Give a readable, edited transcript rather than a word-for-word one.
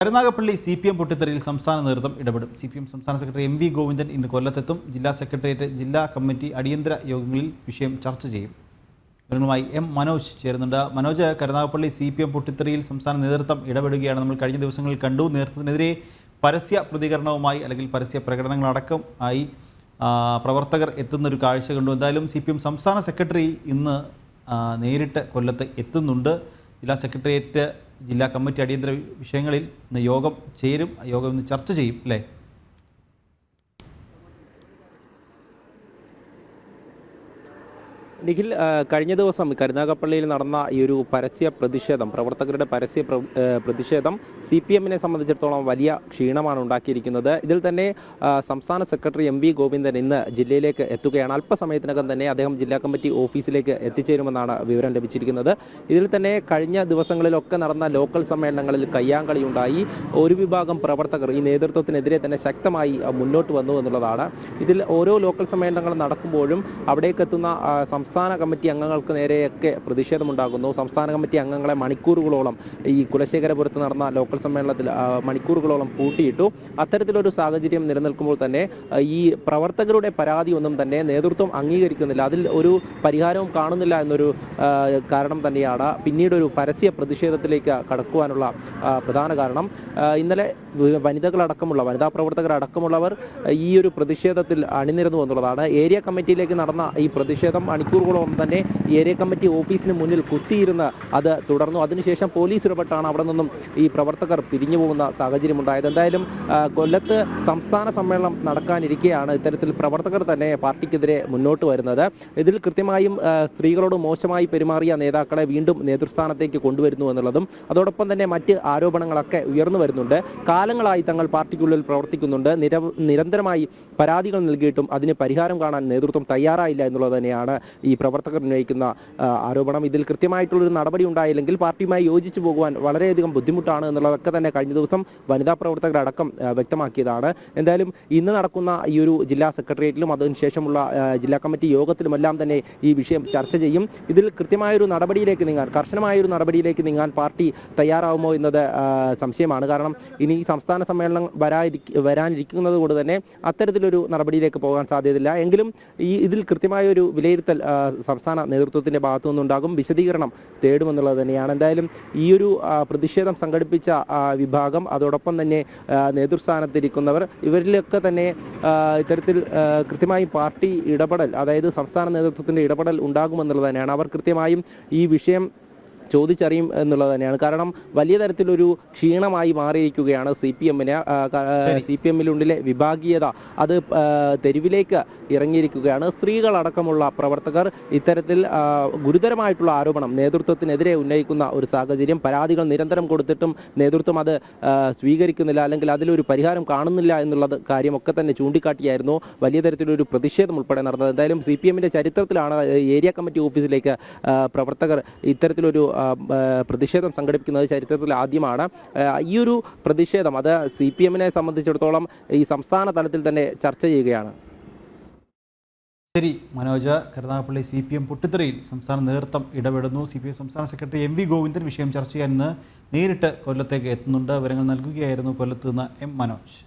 Karunagappally CPM പൊട്ടിത്തെറിയിൽ സംസ്ഥാന നേതൃത്വം ഇടപെടും. CPM സംസ്ഥാന സെക്രട്ടറി MV ഗോവിന്ദൻ ഇന്ന് കൊല്ലത്തെത്തും. ജില്ലാ സെക്രട്ടേറിയറ്റ് ജില്ലാ കമ്മിറ്റി അടിയന്തര യോഗങ്ങളിൽ വിഷയം ചർച്ച ചെയ്യും. വിവരങ്ങളുമായി മനോജ് ചേരുന്നുണ്ട്. മനോജ്, കരുനാഗപ്പള്ളി CPM പൊട്ടിത്തെറിയിൽ സംസ്ഥാന നേതൃത്വം ഇടപെടുകയാണ്. നമ്മൾ കഴിഞ്ഞ ദിവസങ്ങളിൽ കണ്ടു. നേതൃത്വത്തിനെതിരെ പരസ്യ പ്രതികരണവുമായി അല്ലെങ്കിൽ പരസ്യ പ്രകടനങ്ങളടക്കം ആയി പ്രവർത്തകർ എത്തുന്നൊരു കാഴ്ച കണ്ടു. എന്തായാലും CPM സംസ്ഥാന സെക്രട്ടറി ഇന്ന് നേരിട്ട് കൊല്ലത്ത് എത്തുന്നുണ്ട്. ജില്ലാ സെക്രട്ടേറിയറ്റ് ജില്ലാ കമ്മിറ്റി അടിയന്തര വിഷയങ്ങളിൽ ഇന്ന് യോഗം ചേരും. യോഗം ഇന്ന് ചർച്ച ചെയ്യും അല്ലേ? നിഖിൽ, കഴിഞ്ഞ ദിവസം കരുനാഗപ്പള്ളിയിൽ നടന്ന ഈ ഒരു പരസ്യ പ്രതിഷേധം, പ്രവർത്തകരുടെ പരസ്യ പ്രതിഷേധം CPM-നെ സംബന്ധിച്ചിടത്തോളം വലിയ ക്ഷീണമാണ് ഉണ്ടാക്കിയിരിക്കുന്നത്. ഇതിൽ തന്നെ സംസ്ഥാന സെക്രട്ടറി MV ഗോവിന്ദൻ ഇന്ന് ജില്ലയിലേക്ക് എത്തുകയാണ്. അല്പസമയത്തിനകം തന്നെ അദ്ദേഹം ജില്ലാ കമ്മിറ്റി ഓഫീസിലേക്ക് എത്തിച്ചേരുമെന്നാണ് വിവരം ലഭിച്ചിരിക്കുന്നത്. ഇതിൽ തന്നെ കഴിഞ്ഞ ദിവസങ്ങളിലൊക്കെ നടന്ന ലോക്കൽ സമ്മേളനങ്ങളിൽ കയ്യാങ്കളി ഉണ്ടായി. ഒരു വിഭാഗം പ്രവർത്തകർ ഈ നേതൃത്വത്തിനെതിരെ തന്നെ ശക്തമായി മുന്നോട്ട് വന്നു എന്നുള്ളതാണ്. ഇതിൽ ഓരോ ലോക്കൽ സമ്മേളനങ്ങൾ നടക്കുമ്പോഴും അവിടേക്ക് എത്തുന്ന സംസ്ഥാന കമ്മിറ്റി അംഗങ്ങൾക്ക് നേരെയൊക്കെ പ്രതിഷേധമുണ്ടാകുന്നു. സംസ്ഥാന കമ്മിറ്റി അംഗങ്ങളെ മണിക്കൂറുകളോളം ഈ കുലശേഖരപുരത്ത് നടന്ന ലോക്കൽ സമ്മേളനത്തിൽ മണിക്കൂറുകളോളം പൂട്ടിയിട്ടു. അത്തരത്തിലൊരു സാഹചര്യം നിലനിൽക്കുമ്പോൾ തന്നെ ഈ പ്രവർത്തകരുടെ പരാതി ഒന്നും തന്നെ നേതൃത്വം അംഗീകരിക്കുന്നില്ല. അതിൽ ഒരു പരിഹാരവും കാണുന്നില്ല എന്നൊരു കാരണം തന്നെയാണ് പിന്നീട് ഒരു പരസ്യ പ്രതിഷേധത്തിലേക്ക് കടക്കുവാനുള്ള പ്രധാന കാരണം. ഇന്നലെ വനിതാ പ്രവർത്തകരടക്കമുള്ളവർ ഈ ഒരു പ്രതിഷേധത്തിൽ അണിനിരന്നു എന്നുള്ളതാണ്. ഏരിയ കമ്മിറ്റിയിലേക്ക് നടന്ന ഈ പ്രതിഷേധം മണിക്കൂറുകളോളം തന്നെ ഏരിയ കമ്മിറ്റി ഓഫീസിന് മുന്നിൽ കുത്തിയിരുന്ന് അത് തുടർന്നു. അതിനുശേഷം പോലീസ് ഇടപെട്ടാണ് അവിടെ നിന്നും ഈ പ്രവർത്തകർ പിരിഞ്ഞു പോകുന്ന സാഹചര്യം ഉണ്ടായത്. എന്തായാലും കൊല്ലത്ത് സംസ്ഥാന സമ്മേളനം നടക്കാനിരിക്കെയാണ് ഇത്തരത്തിൽ പ്രവർത്തകർ തന്നെ പാർട്ടിക്കെതിരെ മുന്നോട്ട് വരുന്നത്. ഇതിൽ കൃത്യമായും സ്ത്രീകളോട് മോശമായി പെരുമാറിയ നേതാക്കളെ വീണ്ടും നേതൃസ്ഥാനത്തേക്ക് കൊണ്ടുവരുന്നു എന്നുള്ളതും അതോടൊപ്പം തന്നെ മറ്റ് ആരോപണങ്ങളൊക്കെ ഉയർന്നു വരുന്നുണ്ട്. കാലങ്ങളായി തങ്ങൾ പാർട്ടിക്കുള്ളിൽ പ്രവർത്തിക്കുന്നുണ്ട്, നിരന്തരമായി പരാതികൾ നൽകിയിട്ടും അതിന് പരിഹാരം കാണാൻ നേതൃത്വം തയ്യാറായില്ല എന്നുള്ളത് തന്നെയാണ് ഈ പ്രവർത്തകർ ഉന്നയിക്കുന്ന ആരോപണം. ഇതിൽ കൃത്യമായിട്ടുള്ളൊരു നടപടി ഉണ്ടായില്ലെങ്കിൽ പാർട്ടിയുമായി യോജിച്ചു പോകുവാൻ വളരെയധികം ബുദ്ധിമുട്ടാണ് എന്നുള്ളതൊക്കെ തന്നെ കഴിഞ്ഞ ദിവസം വനിതാ പ്രവർത്തകരടക്കം വ്യക്തമാക്കിയതാണ്. എന്തായാലും ഇന്ന് നടക്കുന്ന ഈ ഒരു ജില്ലാ സെക്രട്ടേറിയറ്റിലും അതിനുശേഷമുള്ള ജില്ലാ കമ്മിറ്റി യോഗത്തിലുമെല്ലാം തന്നെ ഈ വിഷയം ചർച്ച ചെയ്യും. ഇതിൽ കൃത്യമായൊരു നടപടിയിലേക്ക് നീങ്ങാൻ, കർശനമായൊരു നടപടിയിലേക്ക് നീങ്ങാൻ പാർട്ടി തയ്യാറാവുമോ എന്നത് സംശയമാണ്. കാരണം ഇനി സംസ്ഥാന സമ്മേളനം വരാനിരിക്കുന്നത് കൊണ്ട് തന്നെ അത്തരത്തിലൊരു നടപടിയിലേക്ക് പോകാൻ സാധ്യതയില്ല. എങ്കിലും ഇതിൽ കൃത്യമായൊരു വിലയിരുത്തൽ സംസ്ഥാന നേതൃത്വത്തിന്റെ ഭാഗത്തു നിന്നുണ്ടാകും. വിശദീകരണം തേടുമെന്നുള്ളത് തന്നെയാണ്. എന്തായാലും ഈ ഒരു പ്രതിഷേധം സംഘടിപ്പിച്ച വിഭാഗം, അതോടൊപ്പം തന്നെ നേതൃസ്ഥാനത്തിരിക്കുന്നവർ, ഇവരിലൊക്കെ തന്നെ ഇത്തരത്തിൽ കൃത്യമായും പാർട്ടി ഇടപെടൽ, അതായത് സംസ്ഥാന നേതൃത്വത്തിന്റെ ഇടപെടൽ ഉണ്ടാകുമെന്നുള്ളത് തന്നെയാണ്. അവർ കൃത്യമായും ഈ വിഷയം ചോദിച്ചറിയും എന്നുള്ളത് തന്നെയാണ്. കാരണം വലിയ തരത്തിലൊരു ക്ഷീണമായി മാറിയിരിക്കുകയാണ് CPM-ലുള്ളിലെ വിഭാഗീയത. അത് തെരുവിലേക്ക് ഇറങ്ങിയിരിക്കുകയാണ്. സ്ത്രീകളടക്കമുള്ള പ്രവർത്തകർ ഇത്തരത്തിൽ ഗുരുതരമായിട്ടുള്ള ആരോപണം നേതൃത്വത്തിനെതിരെ ഉന്നയിക്കുന്ന ഒരു സാഹചര്യം. പരാതികൾ നിരന്തരം കൊടുത്തിട്ടും നേതൃത്വം അത് സ്വീകരിക്കുന്നില്ല, അല്ലെങ്കിൽ അതിലൊരു പരിഹാരം കാണുന്നില്ല എന്നുള്ളത് കാര്യമൊക്കെ തന്നെ ചൂണ്ടിക്കാട്ടിയായിരുന്നു വലിയ തരത്തിലൊരു പ്രതിഷേധം ഉൾപ്പെടെ നടന്നത്. എന്തായാലും CPM-ന്റെ ചരിത്രത്തിലാണ് ഏരിയ കമ്മിറ്റി ഓഫീസിലേക്ക് പ്രവർത്തകർ ഇത്തരത്തിലൊരു പ്രതിഷേധം സംഘടിപ്പിക്കുന്നത് ചരിത്രത്തിൽ ആദ്യമാണ്. ഈ ഒരു പ്രതിഷേധം അത് CPM-നെ സംബന്ധിച്ചിടത്തോളം ഈ സംസ്ഥാന തലത്തിൽ തന്നെ ചർച്ച ചെയ്യുകയാണ്. ശരി മനോജ്, കരുനാഗപ്പള്ളി CPM പൊട്ടിത്തെറിയിൽ സംസ്ഥാന നേതൃത്വം ഇടപെടുന്നു. CPM സംസ്ഥാന സെക്രട്ടറി MV ഗോവിന്ദൻ വിഷയം ചർച്ച ചെയ്യാൻ ഇന്ന് നേരിട്ട് കൊല്ലത്തേക്ക് എത്തുന്നുണ്ട്. വിവരങ്ങൾ നൽകുകയായിരുന്നു കൊല്ലത്ത് നിന്ന് മനോജ്.